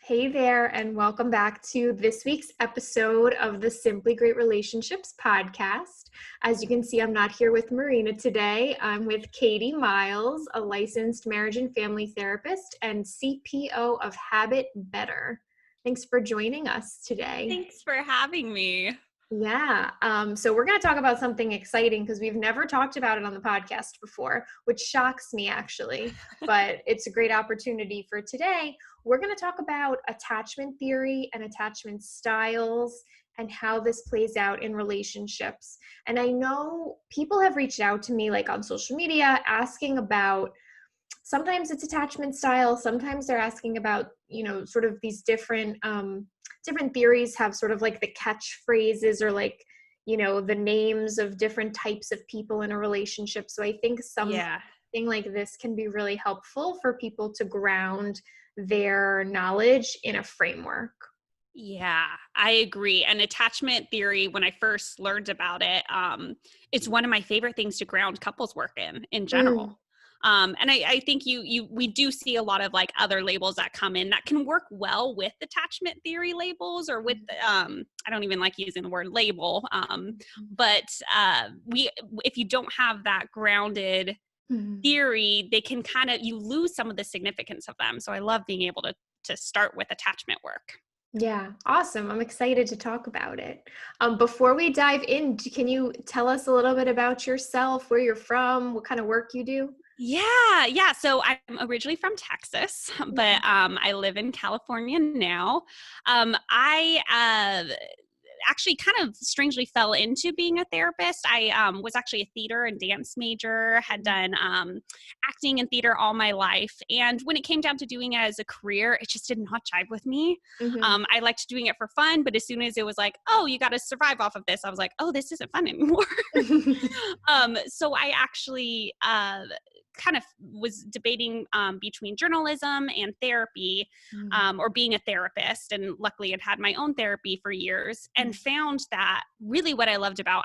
Hey there, and welcome back to this week's episode of the Simply Great Relationships podcast. As you can see, I'm not here with Marina today. I'm with Katie Miles, a licensed marriage and family therapist and CPO of Habit Better. Thanks for joining us today. Thanks for having me. Yeah. So we're going to talk about something exciting because we've never talked about it on the podcast before, which shocks me actually, but it's a great opportunity for today. We're going to talk about attachment theory and attachment styles and how this plays out in relationships. And I know people have reached out to me like on social media asking about, sometimes it's attachment style, sometimes they're asking about, sort of these different theories have sort of like the catchphrases or like, the names of different types of people in a relationship. So I think something like this can be really helpful for people to ground their knowledge in a framework. Yeah, I agree. And attachment theory, when I first learned about it, it's one of my favorite things to ground couples work in general. And I think we do see a lot of like other labels that come in that can work well with attachment theory labels or with, I don't even like using the word label. But if you don't have that grounded theory, they can you lose some of the significance of them. So I love being able to start with attachment work. Yeah, awesome. I'm excited to talk about it. Before we dive in, can you tell us a little bit about yourself, where you're from, what kind of work you do? Yeah. So I'm originally from Texas, but I live in California now. I actually kind of strangely fell into being a therapist. I was actually a theater and dance major, had done acting and theater all my life. And when it came down to doing it as a career, it just did not jive with me. I liked doing it for fun, but as soon as it was like, oh, you got to survive off of this, I was like, oh, this isn't fun anymore. So I actually kind of was debating between journalism and therapy or being a therapist. And luckily I'd had my own therapy for years and found that really what I loved about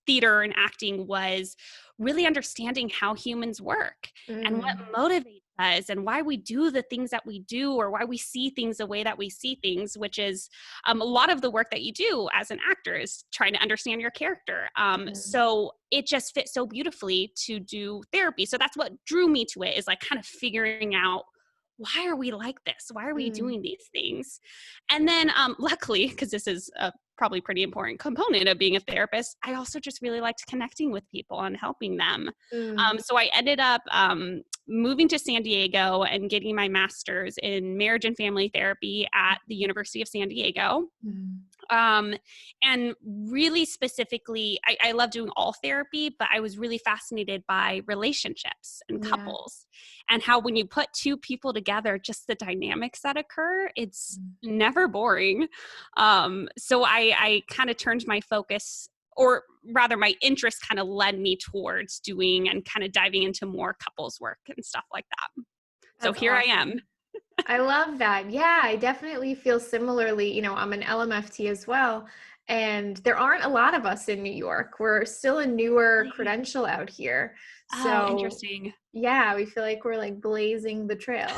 theater and acting was really understanding how humans work and what motivates us and why we do the things that we do or why we see things the way that we see things, which is a lot of the work that you do as an actor is trying to understand your character. So it just fits so beautifully to do therapy. So that's what drew me to it, is like kind of figuring out, why are we like this? Why are we doing these things? And then luckily, because this is a probably pretty important component of being a therapist, I also just really liked connecting with people and helping them. So I ended up moving to San Diego and getting my master's in marriage and family therapy at the University of San Diego. And really specifically, I love doing all therapy, but I was really fascinated by relationships and couples and how when you put two people together, just the dynamics that occur, it's never boring. So I kind of turned my focus, or rather my interest kind of led me towards doing and kind of diving into more couples work and stuff like that. So here I am. I love that. Yeah, I definitely feel similarly. I'm an LMFT as well. And there aren't a lot of us in New York. We're still a newer credential out here. So interesting. Yeah, we feel like we're like blazing the trail.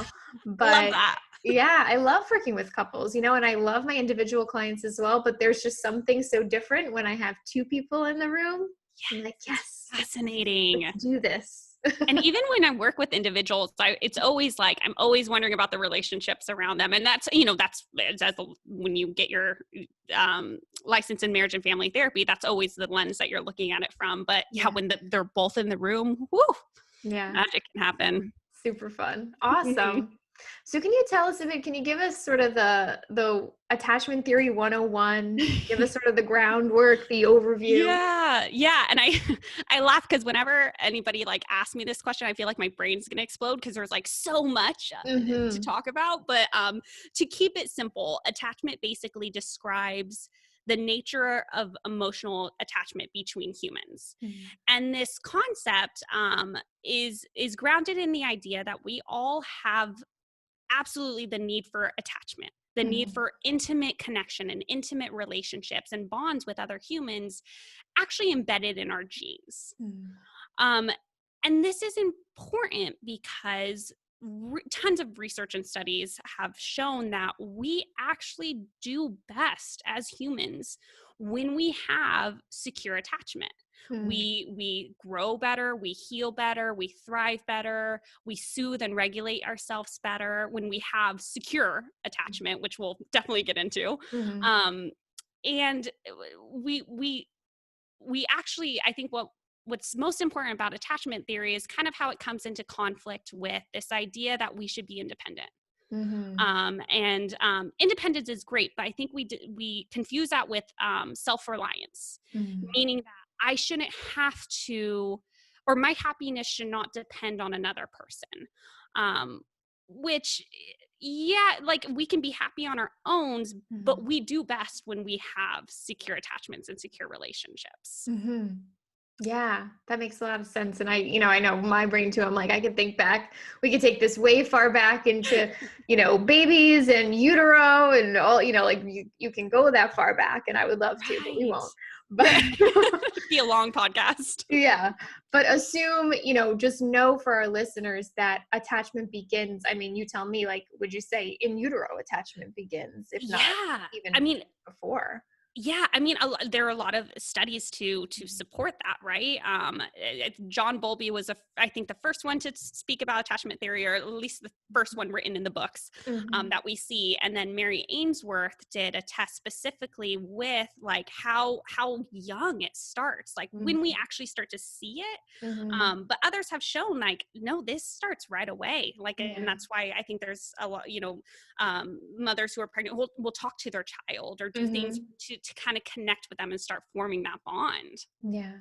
But love that. Yeah, I love working with couples, and I love my individual clients as well. But there's just something so different when I have two people in the room. I'm like, yes, fascinating. Let's do this. And even when I work with individuals, it's always like, I'm always wondering about the relationships around them. And that's when you get your license in marriage and family therapy, that's always the lens that you're looking at it from. But when they're both in the room, magic can happen. Super fun. Awesome. So can you tell us a bit, can you give us sort of the attachment theory 101, give us sort of the groundwork, the overview? Yeah. And I laugh because whenever anybody like asks me this question, I feel like my brain's going to explode because there's like so much to talk about. But to keep it simple, attachment basically describes the nature of emotional attachment between humans. And this concept is grounded in the idea that we all have absolutely the need for attachment, the need for intimate connection and intimate relationships and bonds with other humans actually embedded in our genes. And this is important because tons of research and studies have shown that we actually do best as humans when we have secure attachment. We grow better, we heal better, we thrive better, we soothe and regulate ourselves better when we have secure attachment, which we'll definitely get into. And we actually, I think what's most important about attachment theory is kind of how it comes into conflict with this idea that we should be independent. Independence is great, but I think we confuse that with self-reliance, meaning that I shouldn't have to, or my happiness should not depend on another person. Which, yeah, like we can be happy on our own, but we do best when we have secure attachments and secure relationships. Yeah, that makes a lot of sense. And I know my brain too. I'm like, I could think back. We could take this way far back into, babies and utero and all, like you can go that far back, and I would love to, but we won't. But be a long podcast. Yeah. But assume, just know for our listeners that attachment begins. I mean, you tell me, like, would you say in utero attachment begins, if not even before? Yeah, I mean, there are a lot of studies to support that, right? John Bowlby was, I think, the first one to speak about attachment theory, or at least the first one written in the books that we see. And then Mary Ainsworth did a test specifically with like how young it starts, like when we actually start to see it. But others have shown like, no, this starts right away. Like, and that's why I think there's a lot, mothers who are pregnant will talk to their child or do things to kind of connect with them and start forming that bond. Yeah.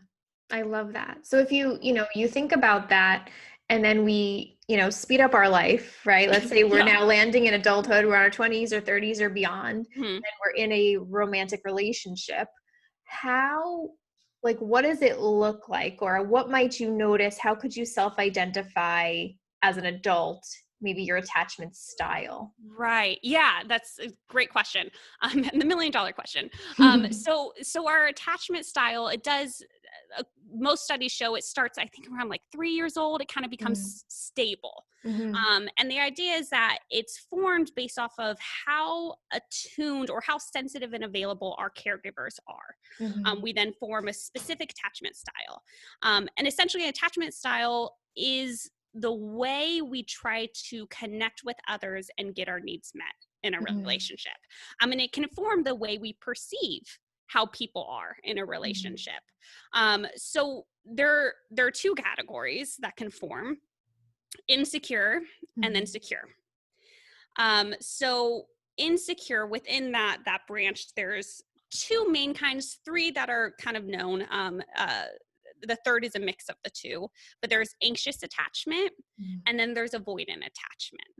I love that. So if you think about that, and then we, speed up our life, right? Let's say we're now landing in adulthood, we're in our 20s or 30s or beyond, and we're in a romantic relationship. What does it look like? Or what might you notice? How could you self-identify as an adult, maybe your attachment style? Right. Yeah, that's a great question. The $1 million question. So our attachment style, it does, most studies show it starts, I think, around like 3 years old. It kind of becomes stable. And the idea is that it's formed based off of how attuned or how sensitive and available our caregivers are. We then form a specific attachment style. And essentially, an attachment style is the way we try to connect with others and get our needs met in a relationship. And it can inform the way we perceive how people are in a relationship. So there are two categories that can form: insecure and then secure. So insecure, within that branch, there's two main kinds, three that are kind of known. The third is a mix of the two, but there's anxious attachment and then there's avoidant attachment.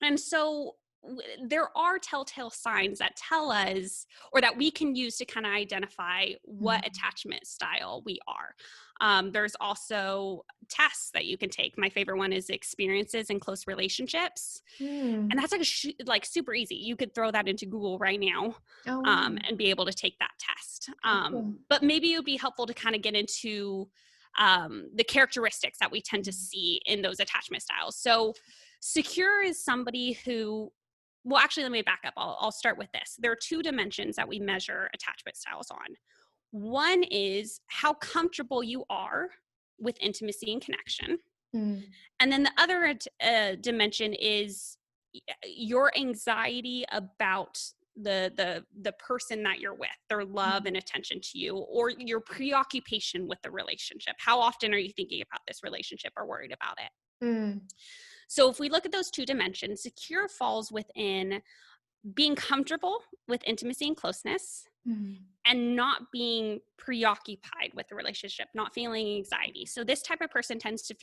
And so there are telltale signs that tell us, or that we can use to kind of identify what attachment style we are. There's also tests that you can take. My favorite one is experiences in close relationships. And that's like super easy. You could throw that into Google right now and be able to take that test. But maybe it would be helpful to kind of get into the characteristics that we tend to see in those attachment styles. So secure is somebody who, well, actually, let me back up. I'll start with this. There are two dimensions that we measure attachment styles on. One is how comfortable you are with intimacy and connection. And then the other dimension is your anxiety about the person that you're with, their love and attention to you, or your preoccupation with the relationship. How often are you thinking about this relationship or worried about it? So if we look at those two dimensions, secure falls within being comfortable with intimacy and closeness and not being preoccupied with the relationship, not feeling anxiety. So this type of person tends to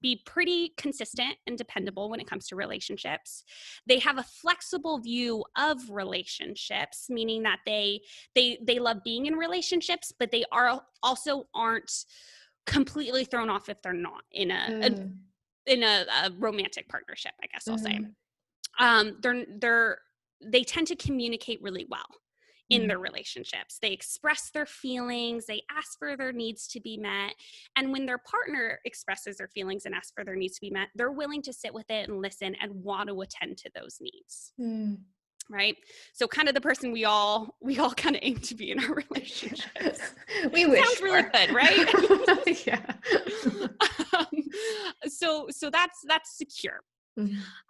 be pretty consistent and dependable when it comes to relationships. They have a flexible view of relationships, meaning that they love being in relationships, but they aren't completely thrown off if they're not in a romantic partnership, I guess I'll say. They tend to communicate really well. in their relationships. They express their feelings, they ask for their needs to be met. And when their partner expresses their feelings and asks for their needs to be met, they're willing to sit with it and listen and want to attend to those needs. Right? So kind of the person we all kind of aim to be in our relationships. We wish sounds really good, right? Yeah. So that's secure.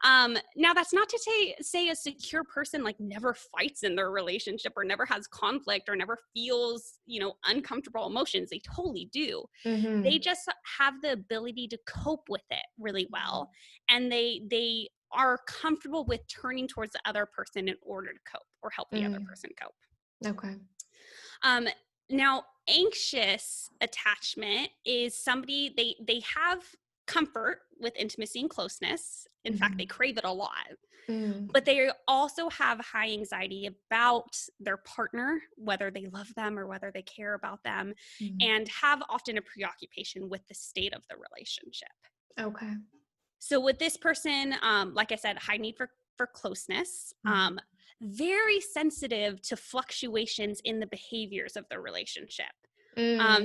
Now that's not to say a secure person like never fights in their relationship or never has conflict or never feels, uncomfortable emotions. They totally do. They just have the ability to cope with it really well. And they are comfortable with turning towards the other person in order to cope or help the other person cope. Okay. Now, anxious attachment is somebody, they have comfort with intimacy and closeness. In fact, they crave it a lot. But they also have high anxiety about their partner, whether they love them or whether they care about them, and have often a preoccupation with the state of the relationship. Okay. So with this person, like I said, high need for closeness, very sensitive to fluctuations in the behaviors of the relationship.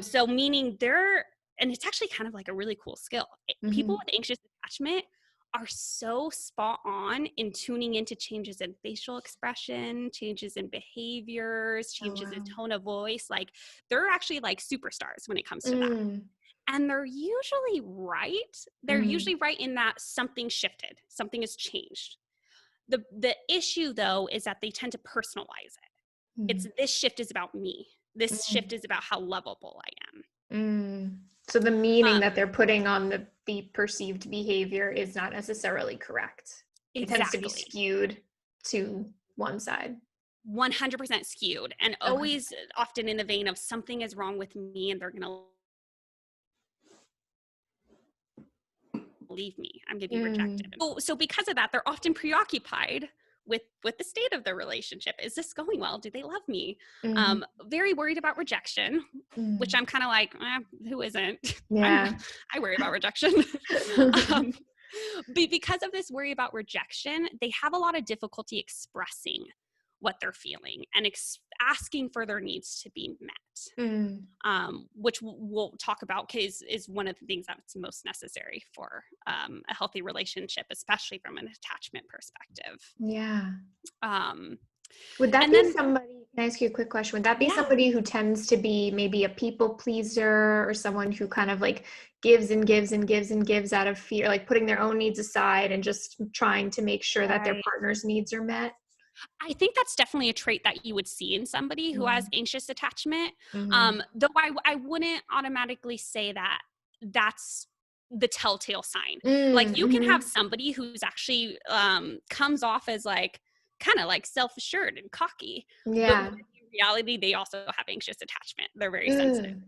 So meaning and it's actually kind of like a really cool skill. People with anxious attachment are so spot on in tuning into changes in facial expression, changes in behaviors, changes in tone of voice. Like they're actually like superstars when it comes to that. And they're usually right. They're usually right in that something shifted, something has changed. The issue though is that they tend to personalize it. It's this shift is about me. This shift is about how lovable I am. So the meaning that they're putting on the perceived behavior is not necessarily correct. It tends to be skewed to one side. 100% skewed, and always often in the vein of something is wrong with me and they're going to leave me. I'm going to be rejected. So because of that, they're often preoccupied with the state of the relationship. Is this going well? Do they love me? Very worried about rejection, which I'm kind of like, who isn't? Yeah. I worry about rejection. But because of this worry about rejection, they have a lot of difficulty expressing what they're feeling and asking for their needs to be met, which we'll talk about because is one of the things that's most necessary for a healthy relationship, especially from an attachment perspective. Yeah. Would that be somebody, can I ask you a quick question? Would that be somebody who tends to be maybe a people pleaser or someone who kind of like gives and gives and gives and gives out of fear, like putting their own needs aside and just trying to make sure that their partner's needs are met? I think that's definitely a trait that you would see in somebody who has anxious attachment. Though I wouldn't automatically say that that's the telltale sign. Like you can have somebody who's actually comes off as like kind of like self-assured and cocky. Yeah. But in reality, they also have anxious attachment. They're very sensitive.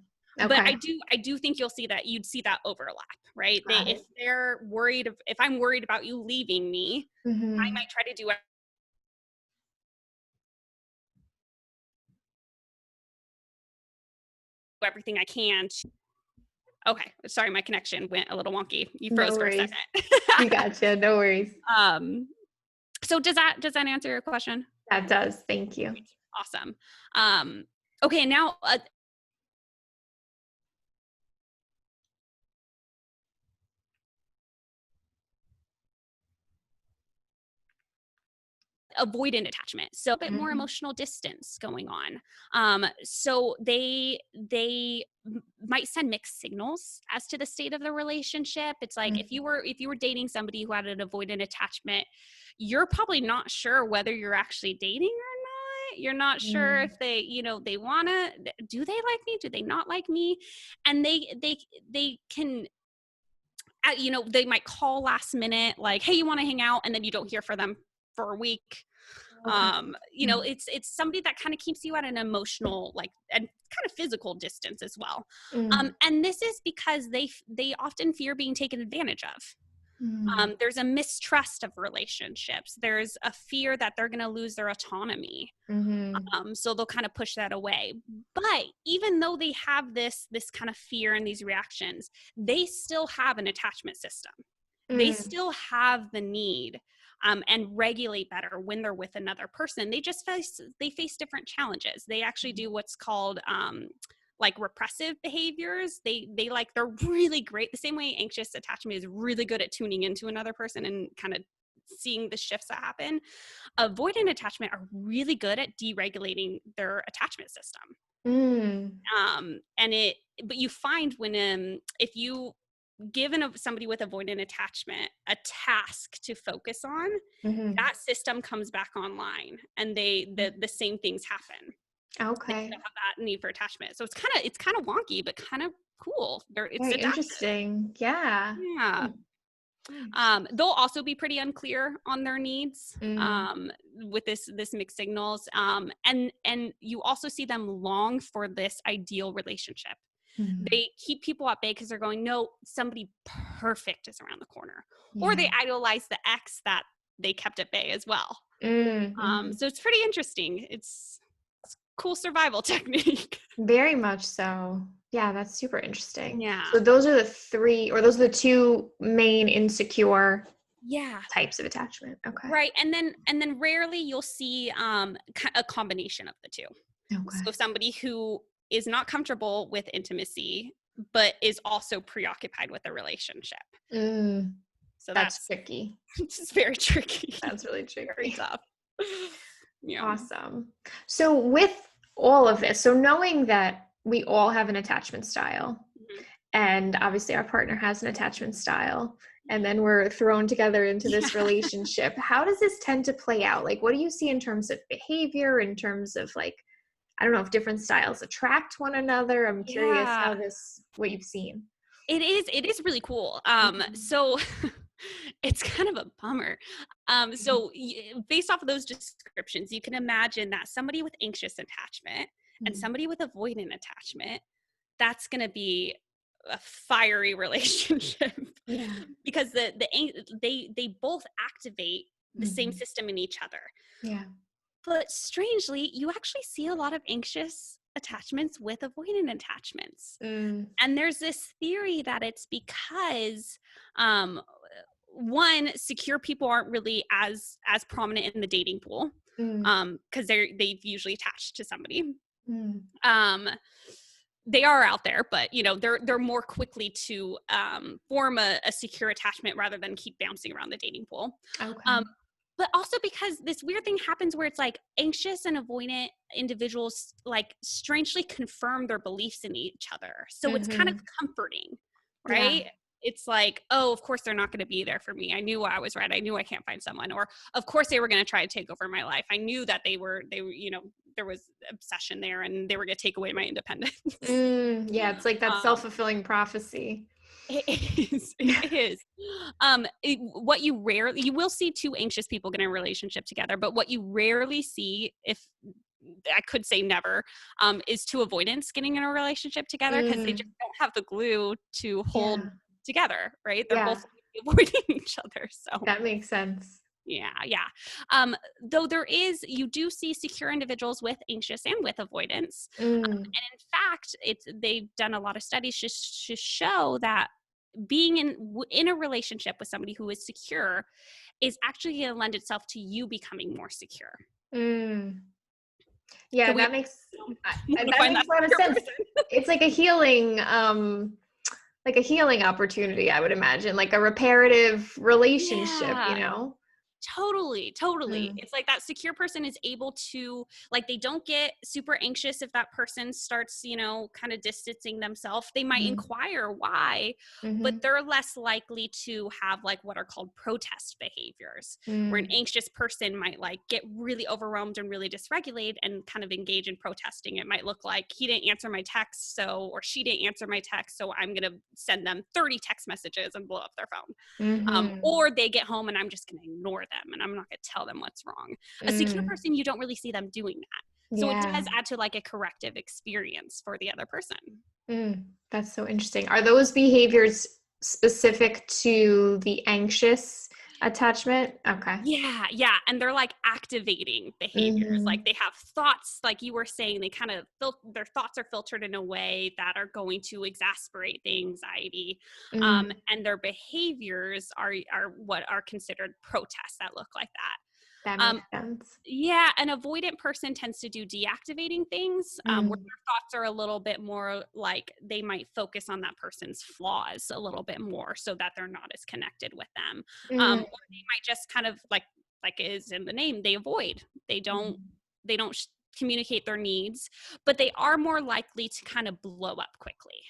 Okay. But I do think you'd see that overlap, right? If they're worried, if I'm worried about you leaving me, I might try to do everything I can. Okay. Sorry, my connection went a little wonky. You froze for a second. You gotcha. No worries. So does that answer your question? That does. Thank you. Awesome. Okay. Now, avoidant attachment, so a bit more emotional distance going on. So they might send mixed signals as to the state of the relationship. It's like if you were dating somebody who had an avoidant attachment, you're probably not sure whether you're actually dating or not. You're not sure if they they want to, do they like me, do they not like me? And they can they might call last minute like, hey, you want to hang out, and then you don't hear from them for a week. It's somebody that kind of keeps you at an emotional, like, and kind of physical distance as well. And this is because they often fear being taken advantage of. There's a mistrust of relationships. There's a fear that they're going to lose their autonomy. So they'll kind of push that away. But even though they have this kind of fear and these reactions, they still have an attachment system. They still have the need and regulate better when they're with another person. They just face different challenges. They actually do what's called like repressive behaviors. They're really great. The same way anxious attachment is really good at tuning into another person and kind of seeing the shifts that happen. Avoidant attachment are really good at deregulating their attachment system. But you find when if you given somebody with avoidant attachment a task to focus on, that system comes back online, and the same things happen. Okay. They still have that need for attachment. So it's kind of wonky, but kind of cool. It's very adaptive. Interesting. Yeah. Yeah. They'll also be pretty unclear on their needs with this mixed signals. And you also see them long for this ideal relationship. They keep people at bay because they're going, no, somebody perfect is around the corner. Or they idolize the ex that they kept at bay as well. So it's pretty interesting. It's a cool survival technique. Very much so. Yeah, that's super interesting. Yeah. So those are the two main insecure types of attachment. Okay. Right. And then rarely you'll see a combination of the two. Okay. So somebody who is not comfortable with intimacy, but is also preoccupied with a relationship. So that's tricky. It's very tricky. That's really tricky. Very tough. Yeah. Awesome. So with all of this, so knowing that we all have an attachment style, and obviously our partner has an attachment style, and then we're thrown together into this relationship, how does this tend to play out? Like, what do you see in terms of behavior, in terms of like, I don't know if different styles attract one another? I'm curious what you've seen. It is really cool. So it's kind of a bummer. So based off of those descriptions, you can imagine that somebody with anxious attachment and somebody with avoidant attachment, that's going to be a fiery relationship because they both activate the same system in each other. Yeah. But strangely, you actually see a lot of anxious attachments with avoidant attachments. And there's this theory that it's because one, secure people aren't really as prominent in the dating pool because they've usually attached to somebody. They are out there, but they're more quickly to form a secure attachment rather than keep bouncing around the dating pool. Okay. But also because this weird thing happens where it's like anxious and avoidant individuals like strangely confirm their beliefs in each other. So it's kind of comforting, right? Yeah. It's like, oh, of course they're not going to be there for me. I knew I was right. I knew I can't find someone. Or of course they were going to try to take over my life. I knew that they were, there was obsession there and they were going to take away my independence. Yeah. It's like that self-fulfilling prophecy. It is. What you will see two anxious people get in a relationship together, but what you rarely see, if I could say never, is two avoidants getting in a relationship together because they just don't have the glue to hold together, right? They're both avoiding each other. So that makes sense. Yeah. Though you do see secure individuals with anxious and with avoidance. And in fact, they've done a lot of studies to show that being in a relationship with somebody who is secure is actually going to lend itself to you becoming more secure. Yeah, that makes a lot of sense. It's like a healing, opportunity, I would imagine, like a reparative relationship, Totally. It's like that secure person is able to, like, they don't get super anxious if that person starts, kind of distancing themselves. They might inquire why, but they're less likely to have like what are called protest behaviors, where an anxious person might like get really overwhelmed and really dysregulated and kind of engage in protesting. It might look like he didn't answer my text, or she didn't answer my text, so I'm going to send them 30 text messages and blow up their phone. Or they get home and I'm just going to ignore them and I'm not going to tell them what's wrong. A secure person, you don't really see them doing that. So it does add to like a corrective experience for the other person. That's so interesting. Are those behaviors specific to the anxious Attachment. Okay. Yeah, yeah, and they're like activating behaviors. Mm-hmm. Like they have thoughts, like you were saying, they kind of their thoughts are filtered in a way that are going to exasperate the anxiety, Mm, and their behaviors are what are considered protests that look like that that. makes sense. Yeah, an avoidant person tends to do deactivating things, where Mm, their thoughts are a little bit more like they might focus on that person's flaws a little bit more so that they're not as connected with them. Or mm, they might just kind of like it is in the name, they avoid. They don't mm. they don't communicate their needs, but they are more likely to kind of blow up quickly.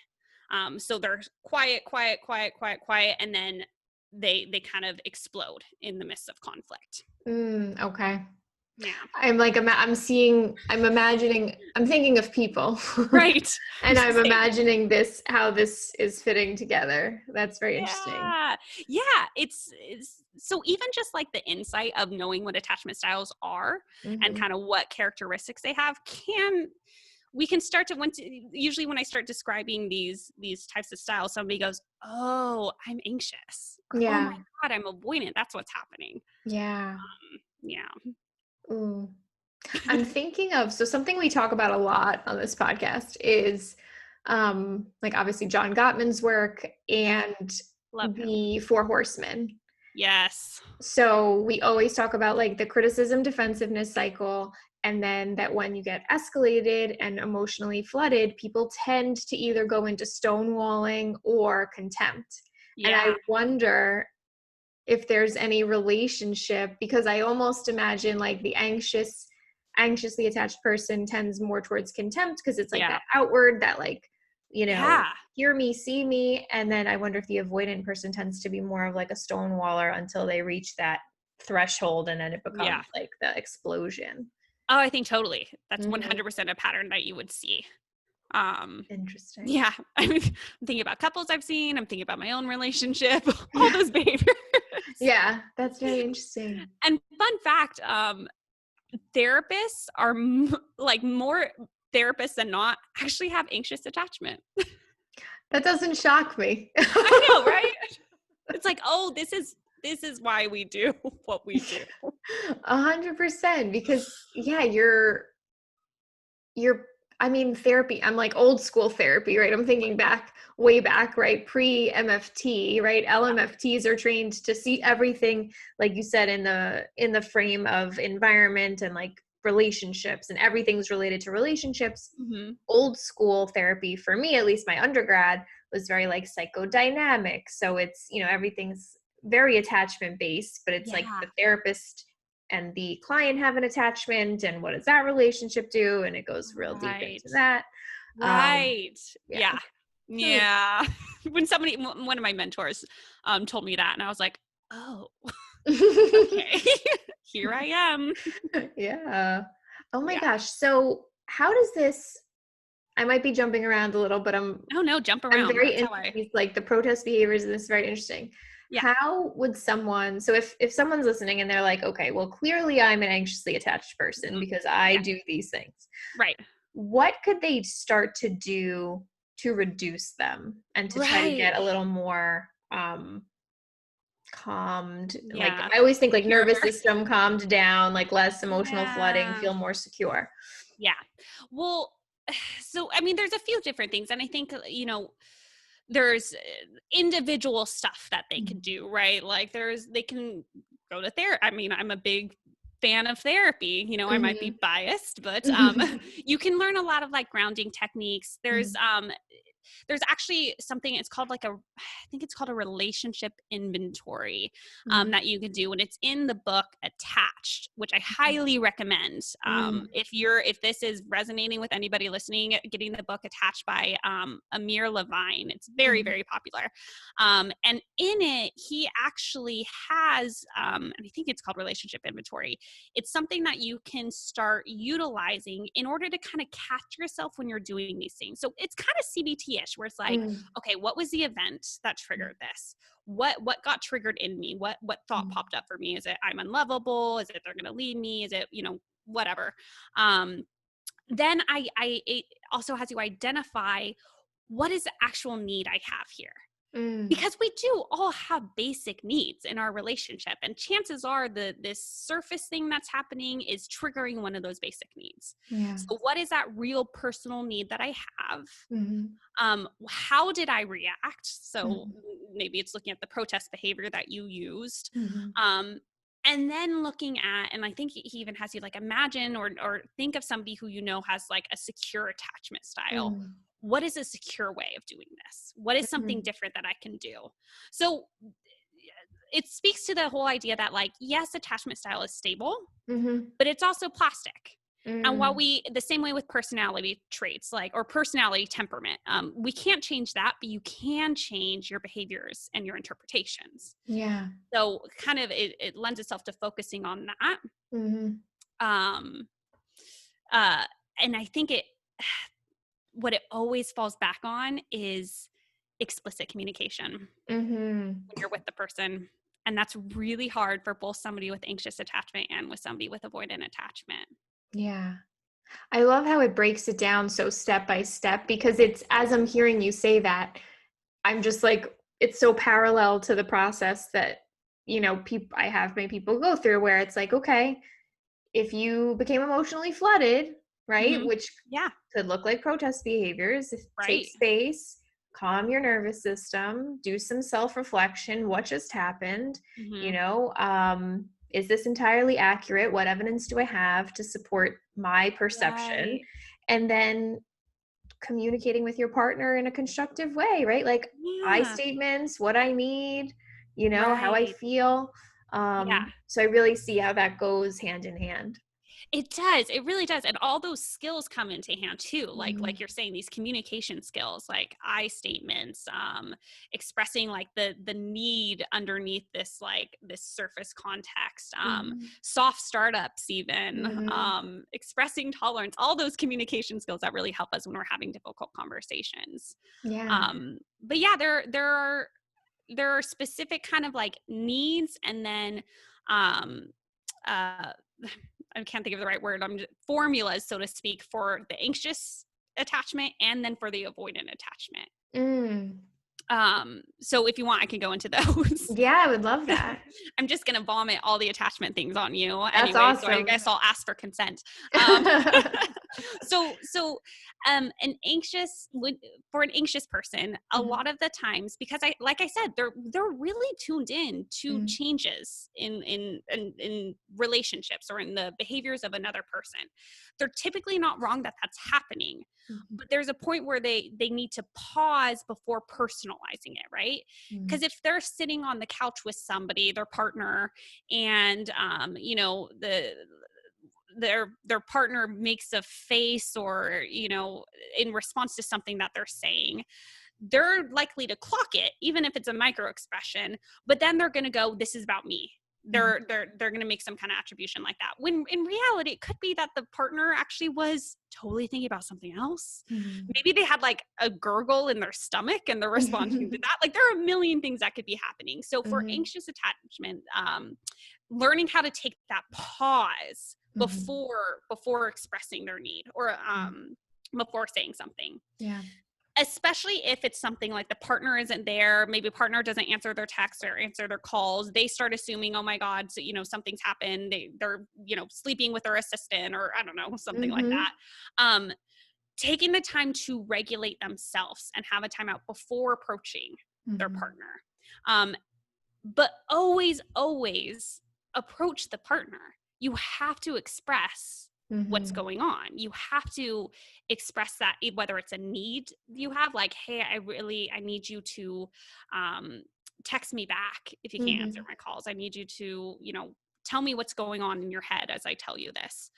So they're quiet, quiet, quiet, quiet, quiet, and then they kind of explode in the midst of conflict. Okay. Yeah. I'm like, I'm imagining, I'm thinking of people. Right. And I'm Same. imagining how this is fitting together. That's very interesting. Yeah. Yeah. It's so even just like the insight of knowing what attachment styles are and Hmm. kind of what characteristics they have we can start to usually when I start describing these types of styles, somebody goes, "Oh, I'm anxious," or "Oh my Yeah. God, I'm avoidant." That's what's happening. Yeah. Yeah. Ooh. I'm thinking of, so something we talk about a lot on this podcast is like obviously John Gottman's work and Love him. the Four Horsemen. Yes. So we always talk about like the criticism defensiveness cycle, and then that when you get escalated and emotionally flooded, people tend to either go into stonewalling or contempt. And I Yeah. wonder if there's any relationship, because I almost imagine like the anxiously attached person tends more towards contempt because it's like Yeah. that outward, that like, Yeah. hear me, see me. And then I wonder if the avoidant person tends to be more of like a stonewaller until they reach that threshold, and then it Yeah. becomes like the explosion. Oh, I think totally. That's Mhm. 100% a pattern that you would see. Um, Interesting. yeah, I'm thinking about couples I've seen. I'm thinking about my own relationship, all those behaviors. Yeah, that's very interesting. And fun fact, therapists are like more therapists than not actually have anxious attachment. That doesn't shock me. I know, right? It's like, oh, this is why we do what we do. 100%, because yeah, you're I mean, therapy, I'm like old school therapy, right? I'm thinking back, way back, right? Pre MFT, right? LMFTs are trained to see everything, like you said, in the frame of environment and like relationships, and everything's related to relationships. Hmm. Old school therapy for me, at least my undergrad, was very like psychodynamic. So it's, everything's very attachment based, but it's like Yeah. the therapist and the client have an attachment, and what does that relationship do, and it goes real deep into Right. that. Right. Yeah. Yeah. Yeah. When one of my mentors told me that, and I was like, oh, okay. Here I am. Yeah. Oh my Yeah. gosh, so how does this, I might be jumping around a little, but Oh no, jump I'm around. very That's into how I these, like the protest behaviors, and this is very interesting. yeah. How would someone, so if someone's listening and they're like, okay, well, clearly I'm an anxiously attached person Mhm. because I Yeah. do these things, Right. what could they start to do to reduce them and to try to Right. get a little more calmed? Like Yeah. I always think like Secure. nervous system calmed down, like less emotional flooding, Yeah. feel more secure. Yeah. Well, so I mean, there's a few different things, and I think there's individual stuff that they could do, right? Like they can go to therapy. I mean, I'm a big fan of therapy. I might be Mhm. biased, but you can learn a lot of like grounding techniques. There's actually something, it's called like I think it's called a relationship inventory, Mm, that you can do, and it's in the book Attached, which I highly recommend. mm, If this is resonating with anybody listening, getting the book Attached by Amir Levine. It's very, mm, very popular. And in it, he actually has, and I think it's called relationship inventory. It's something that you can start utilizing in order to kind of catch yourself when you're doing these things. So it's kind of CBT-ish, where it's like, mm, okay, what was the event that triggered this? What got triggered in me? What thought mm, popped up for me? Is it I'm unlovable? Is it they're going to leave me? Is it whatever? Um, then it also has you identify what is the actual need I have here. Mm. Because we do all have basic needs in our relationship, and chances are this surface thing that's happening is triggering one of those basic needs. Yeah. So what is that real personal need that I have? Mhm. How did I react? So Mhm. maybe it's looking at the protest behavior that you used. Mhm. Um, and then looking at, and I think he even has you like imagine or think of somebody who you know has like a secure attachment style. Mm. What is a secure way of doing this? What is something Mhm. different that I can do? So it speaks to the whole idea that like, yes, attachment style is stable, Mhm. but it's also plastic. And while Mm. the same way with personality traits, like, or personality temperament, we can't change that, but you can change your behaviors and your interpretations. Yeah. So kind of it lends itself to focusing on that. Mhm. Um, uh, and I think what it always falls back on is explicit communication Mhm. when you're with the person. And that's really hard for both somebody with anxious attachment and with somebody with avoidant attachment. Yeah. I love how it breaks it down so step by step, because it's, as I'm hearing you say that, I'm just like, it's so parallel to the process that, I have made people go through, where it's like, okay, if you became emotionally flooded, right, Mm-hmm. which Yeah. could look like protest behaviors, take Right. space, calm your nervous system, do some self-reflection. What just happened? Mm-hmm. Is this entirely accurate? What evidence do I have to support my perception? Right. And then communicating with your partner in a constructive way, right? Like, I Yeah. statements, what I need, how I Right. feel. Yeah. So I really see how that goes hand in hand. It does. It really does. And all those skills come into hand too. Like Mhm. you're saying, these communication skills, like I statements, expressing like the need underneath this, like this surface context, Mhm. soft startups, even, Mhm. expressing tolerance, all those communication skills that really help us when we're having difficult conversations. Yeah. But yeah, there are specific kind of like needs, and then um uh I can't think of the right word, formulas, so to speak, for the anxious attachment and then for the avoidant attachment. Mm. So if you want, I can go into those. Yeah, I would love that. I'm just going to vomit all the attachment things on you That's anyway, so I awesome. guess I'll ask for consent. Um, so an anxious for an anxious person, a Mhm. lot of the times, because like I said, they're really tuned in to Mm. changes in relationships or in the behaviors of another person. They're typically not wrong that that's happening, Mhm. but there's a point where they need to pause before personalizing it, right? Mm. Because if they're sitting on the couch with somebody, their partner, and their partner makes a face, or in response to something that they're saying, they're likely to clock it, even if it's a micro expression, but then they're going to go, this is about me. Mhm. They're going to make some kind of attribution like that, when in reality it could be that the partner actually was totally thinking about something else. Mhm. Maybe they had like a gurgle in their stomach and they're responding to that. Like, there are a million things that could be happening. So for Mhm. anxious attachment, learning how to take that pause Mhm. before expressing their need, or Mm. before saying something, Yeah. especially if it's something like the partner isn't there, maybe partner doesn't answer their texts or answer their calls, they start assuming, oh my god, so, something's happened, they're sleeping with their assistant, or I don't know, something like Mhm. that. Taking the time to regulate themselves and have a timeout before approaching their Mhm. partner. But always approach the partner. You have to express what's Mhm. going on. You have to express that, whether it's a need you have, like, hey, I need you to text me back if you can't answer Mhm. my calls. I need you to, tell me what's going on in your head as I tell you this.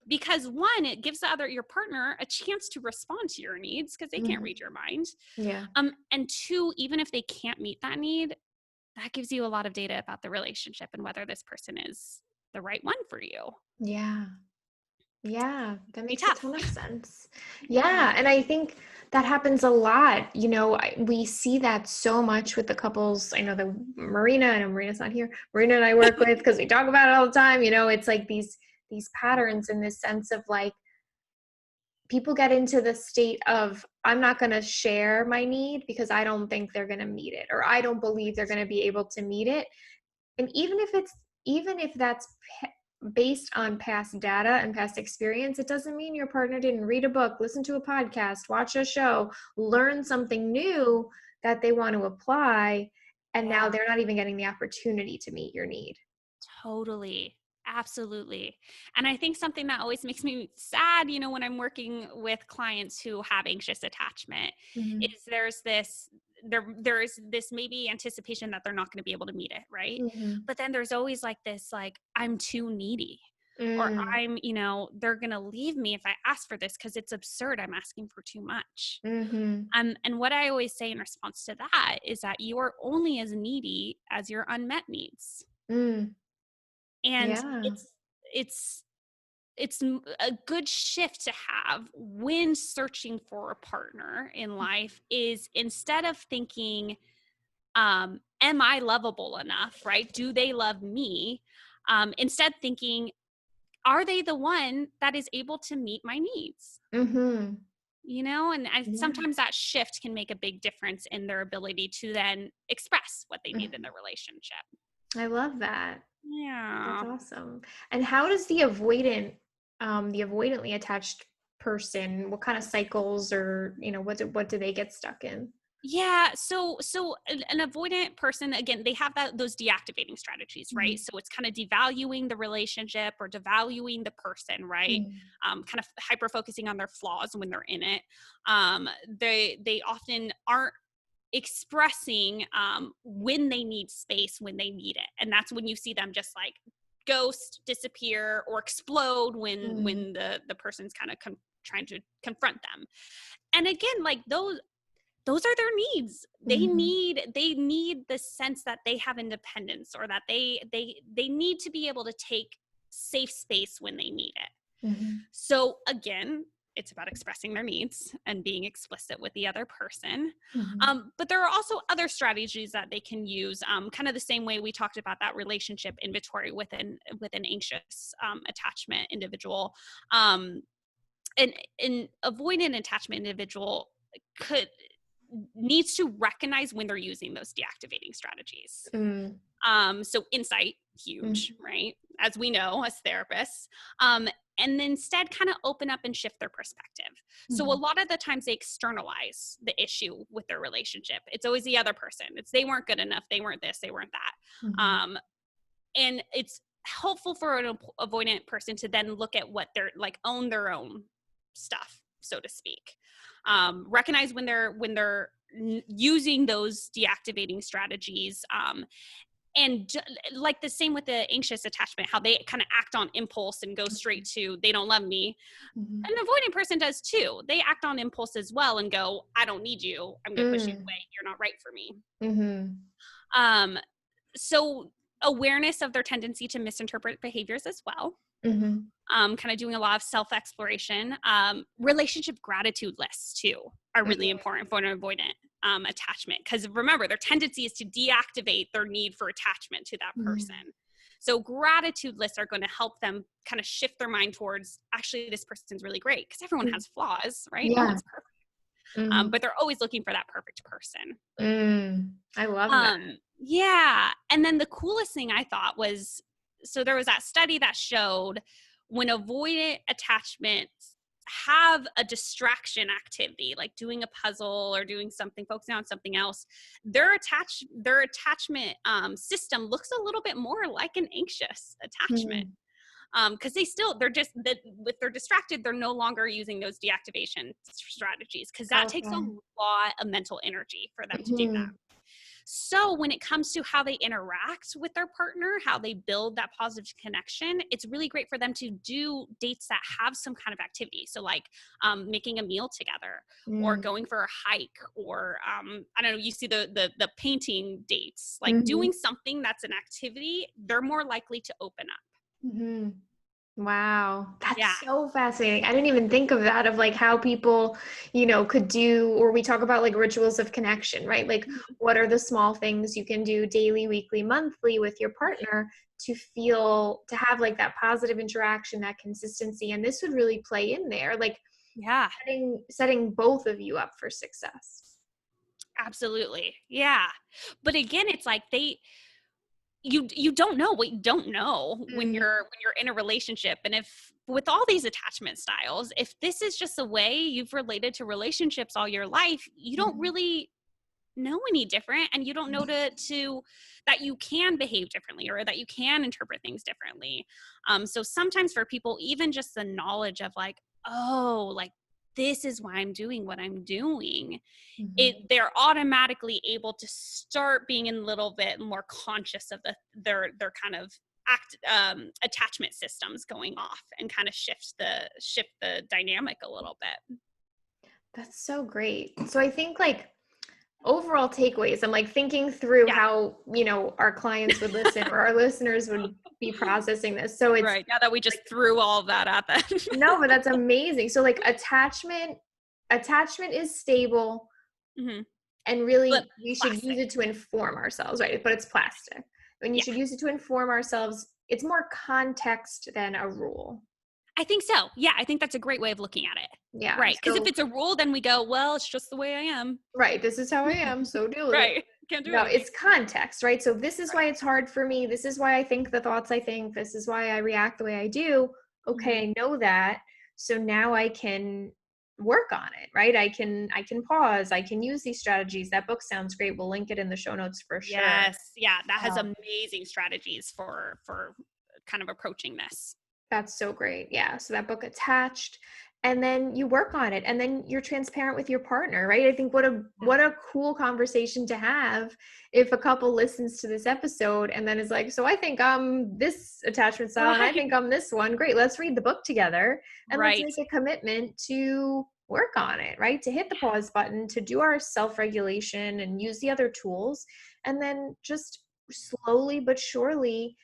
Because one, it gives your partner a chance to respond to your needs, because they can't Mhm. read your mind. Yeah. And two, even if they can't meet that need, that gives you a lot of data about the relationship and whether this person is the right one for you. Yeah. Yeah, that Be makes a tough. ton of sense. Yeah. Yeah, and I think that happens a lot. We see that so much with the couples. I know I know Marina's not here. Marina and I work with, because we talk about it all the time. It's like these patterns, in this sense of like, people get into the state of, I'm not going to share my need because I don't think they're going to meet it, or I don't believe they're going to be able to meet it. And even if that's based on past data and past experience, it doesn't mean your partner didn't read a book, listen to a podcast, watch a show, learn something new that they want to apply. And now they're not even getting the opportunity to meet your need. Totally. Absolutely. And I think something that always makes me sad, when I'm working with clients who have anxious attachment, Mm-hmm. is there's this maybe anticipation that they're not going to be able to meet it, right? Mm-hmm. But then there's always like this, like, I'm too needy, or Mm. they're going to leave me if I ask for this because it's absurd. I'm asking for too much. Mm-hmm. And what I always say in response to that is that you are only as needy as your unmet needs. Mm. And Yeah. it's a good shift to have when searching for a partner in life, is instead of thinking, am I lovable enough, right? Do they love me? Instead thinking, are they the one that is able to meet my needs? Mm-hmm. And Yeah. sometimes that shift can make a big difference in their ability to then express what they need in Mhm. their relationship. I love that. That's Yeah. awesome. And how does the avoidantly attached person, what kind of cycles, or, what do they get stuck in? Yeah. So an avoidant person, again, they have those deactivating strategies, right? Mhm. So it's kind of devaluing the relationship or devaluing the person, right? Mhm. Kind of hyper focusing on their flaws when they're in it. They often aren't expressing when they need space, when they need it, and that's when you see them just like ghost, disappear, or explode Mm. when the person's kind of trying to confront them. And again, like those are their needs. Mhm. They need the sense that they have independence, or that they need to be able to take safe space when they need it. Mhm. So again, it's about expressing their needs and being explicit with the other person. Mhm. But there are also other strategies that they can use, kind of the same way we talked about that relationship inventory with an anxious attachment individual. Um, an avoidant attachment individual could needs to recognize when they're using those deactivating strategies. Mm. So insight, huge, Mhm. right? As we know as therapists. And instead kind of open up and shift their perspective. So a Mhm. lot of the times they externalize the issue with their relationship. It's always the other person. It's they weren't good enough. They weren't this, they weren't that. Mhm. And it's helpful for an avoidant person to then look at what they're like, own their own stuff, so to speak. Recognize when they're using those deactivating strategies, and like the same with the anxious attachment, how they kind of act on impulse and go straight to they don't love me. Mhm. An avoidant person does too. They act on impulse as well and go, I don't need you, I'm going to push you Mm. away, you're not right for me. Mhm. um so awareness of their tendency to misinterpret behaviors as well. Mhm. Kind of doing a lot of self-exploration. Relationship gratitude lists too are really Mhm. important for an avoidant attachment, because remember, their tendency is to deactivate their need for attachment to that person. Mhm. So gratitude lists are going to help them kind of shift their mind towards, actually, this person's really great, because everyone Mm. has flaws, right? No Yeah. one's perfect. Mhm. But they're always looking for that perfect person. I love that. Yeah. And then the coolest thing I thought was, so there was that study that showed when avoidant attachments have a distraction activity, like doing a puzzle or doing something, focusing on something else, their attachment system looks a little bit more like an anxious attachment. Mhm. Because if they're distracted, they're no longer using those deactivation strategies, because that takes a Okay. lot of mental energy for them to do that. Mhm. So when it comes to how they interact with their partner, how they build that positive connection, it's really great for them to do dates that have some kind of activity. So like making a meal together, or Mm. going for a hike, or I don't know, you see the painting dates, like Mhm. doing something that's an activity, they're more likely to open up. Mhm. Wow, that's Yeah. so fascinating. I didn't even think of that, of like how people, could do, or we talk about like rituals of connection, right? Like, Mhm. what are the small things you can do daily, weekly, monthly with your partner to have like that positive interaction, that consistency? And this would really play in there. Like, Yeah. setting both of you up for success. Absolutely. Yeah. But again, it's like you don't know what you don't know when Mhm. you're in a relationship. And if with all these attachment styles, if this is just a way you've related to relationships all your life, you don't Mhm. really know any different, and you don't know to that you can behave differently or that you can interpret things differently. So sometimes for people, even just the knowledge of like, oh, like this is why I'm doing what I'm doing, Mhm. they're automatically able to start being a little bit more conscious of their kind of attachment systems going off, and kind of shift the dynamic a little bit. That's so great. So I think like overall takeaways, I'm like thinking through Yeah. how, our clients would listen or our listeners would be processing this. So it's Right. Now that we like, just threw all of that at them. no, but that's amazing. So like attachment is stable, Hmm. and But really we should use plastic. it to inform ourselves, right? But it's plastic. When you Yeah. should use it to inform ourselves, it's more context than a rule. I think so. Yeah, I think that's a great way of looking at it. Yeah. Right. Because if So, it's a rule, then we go, well, it's just the way I am. right, this is how I am, so deal with it. Right. Can't do No, anything. it's context, right? So this is Right. why it's hard for me. This is why I think the thoughts I think. This is why I react the way I do. Hmm. Okay, I know that. So now I can work on it, right? I can pause. I can use these strategies. That book sounds great. We'll link it in the show notes for sure. Yes. Yeah. That has Um, amazing strategies for kind of approaching this. That's so great. Yeah. So that book attached, and then you work on it, and then you're transparent with your partner, right? I think what a cool conversation to have if a couple listens to this episode and then is like, so I think I'm this attachment style and I Right. think I'm this one. Great. Let's read the book together and let's Right. make a commitment to work on it, right? To hit the pause button, to do our self-regulation and use the other tools, and then just slowly but surely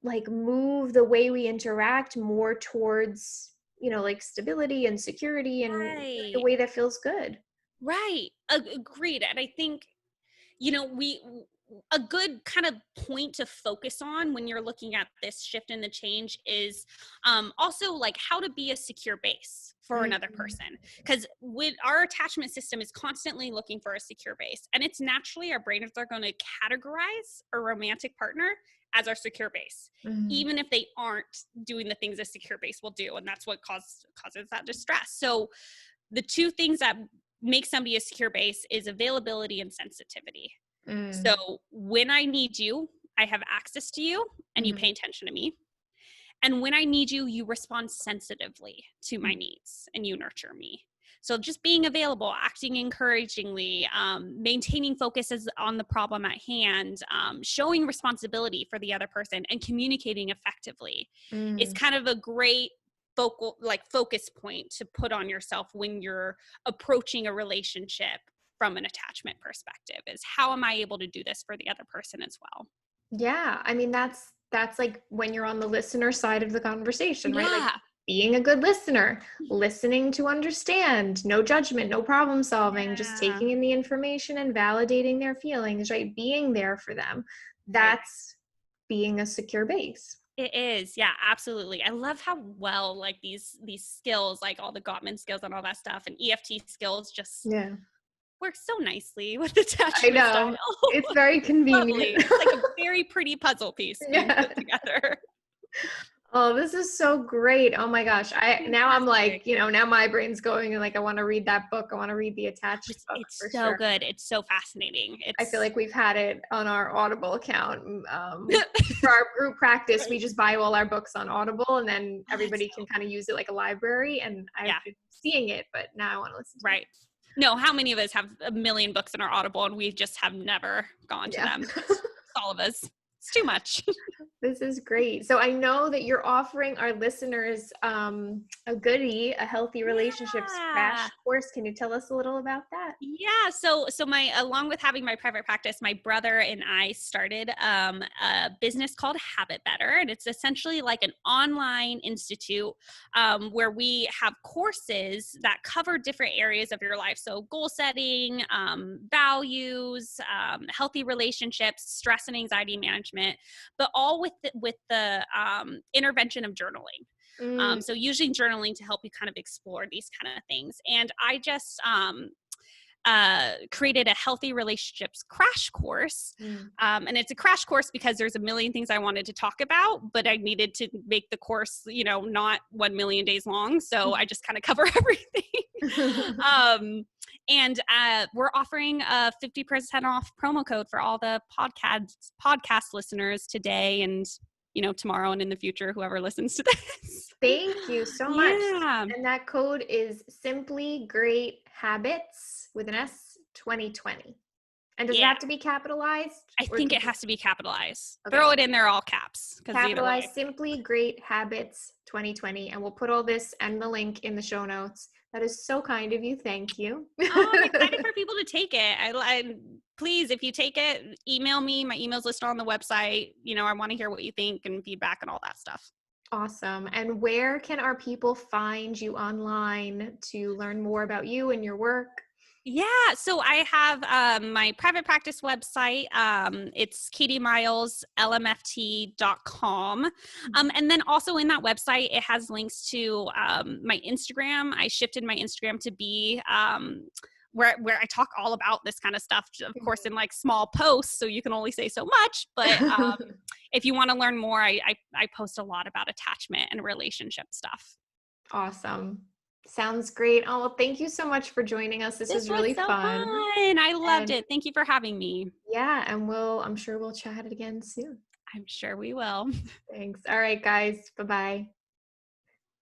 like move the way we interact more towards like stability and security and the Right. way that feels good. Right. Agreed. And I think, we a good kind of point to focus on when you're looking at this shift in the change is also like how to be a secure base for another Mhm. person, because with our attachment system is constantly looking for a secure base, and it's naturally our brains are going to categorize a romantic partner as our secure base, Mhm. even if they aren't doing the things a secure base will do, and that's what causes that distress. So the two things that make somebody a secure base is availability and sensitivity. Mm. So when I need you, I have access to you and you Mhm. pay attention to me. And when I need you, you respond sensitively to my Mhm. needs and you nurture me. So just being available, acting encouragingly, maintaining focus on the problem at hand, showing responsibility for the other person, and communicating effectively is Mm. kind of a great focus point to put on yourself when you're approaching a relationship from an attachment perspective. Is how am I able to do this for the other person as well? Yeah, I mean that's like when you're on the listener side of the conversation, right? Like Yeah. being a good listener, listening to understand, no judgment, no problem solving, just Yeah. taking in the information and validating their feelings, right? Being there for them. Right. That's being a secure base. It is. Yeah, absolutely. I love how well like these skills, like all the Gottman skills and all that stuff and EFT skills just Yeah. work so nicely with I attachment style. know. It's very Lovely. convenient. It's like a very pretty puzzle piece being Yeah. put together. Oh, this is so great. Oh my gosh. Now I'm like, Fantastic. now my brain's going and like I want to read that book. I want to read the attached book It's for so sure. good. It's so fascinating. I feel It's like we've had it on our Audible account. For our group practice, we right. just buy all our books on Audible and then Oh, that's everybody can so kind of use it like a library. And I've yeah, been seeing it, but now I want to listen to it. right. No, how many of us have a million books in our Audible and we just have never gone to Yeah. them? It's all of us. It's too much. This is great. So I know that you're offering our listeners a goodie, a healthy relationships Yeah. crash course. Can you tell us a little about that? Yeah, so my along with having my private practice, my brother and I started a business called Habit Better, and it's essentially like an online institute where we have courses that cover different areas of your life. So goal setting, values, healthy relationships, stress and anxiety management, but all with the intervention of journaling. Mm. So using journaling to help you kind of explore these kind of things. And I just created a healthy relationships crash course. Mm. And it's a crash course because there's a million things I wanted to talk about, but I needed to make the course, not 1 million days long. So I just kind of cover everything. And we're offering a 50% off promo code for all the podcast listeners today and, tomorrow and in the future, whoever listens to this. Thank you so much. Yeah. And that code is Simply Great Habits with an S 2020. And does it have to be capitalized? I think it has to be capitalized. Okay. Throw it in there all caps. Capitalize Simply Great Habits 2020. And we'll put all this and the link in the show notes. That is so kind of you. Thank you. Oh, I'm excited for people to take it. I please, if you take it, email me. My email's listed on the website. I want to hear what you think and feedback and all that stuff. Awesome. And where can our people find you online to learn more about you and your work? Yeah, so I have my private practice website. It's KatieMilesLMFT.com. And then also in that website, it has links to my Instagram. I shifted my Instagram to be where I talk all about this kind of stuff, of course, in like small posts, so you can only say so much. But if you want to learn more, I post a lot about attachment and relationship stuff. Awesome. Sounds great. Oh, well, thank you so much for joining us. This was really so fun. I loved it. Thank you for having me. Yeah, and I'm sure we'll chat again soon. I'm sure we will. Thanks. All right, guys. Bye-bye.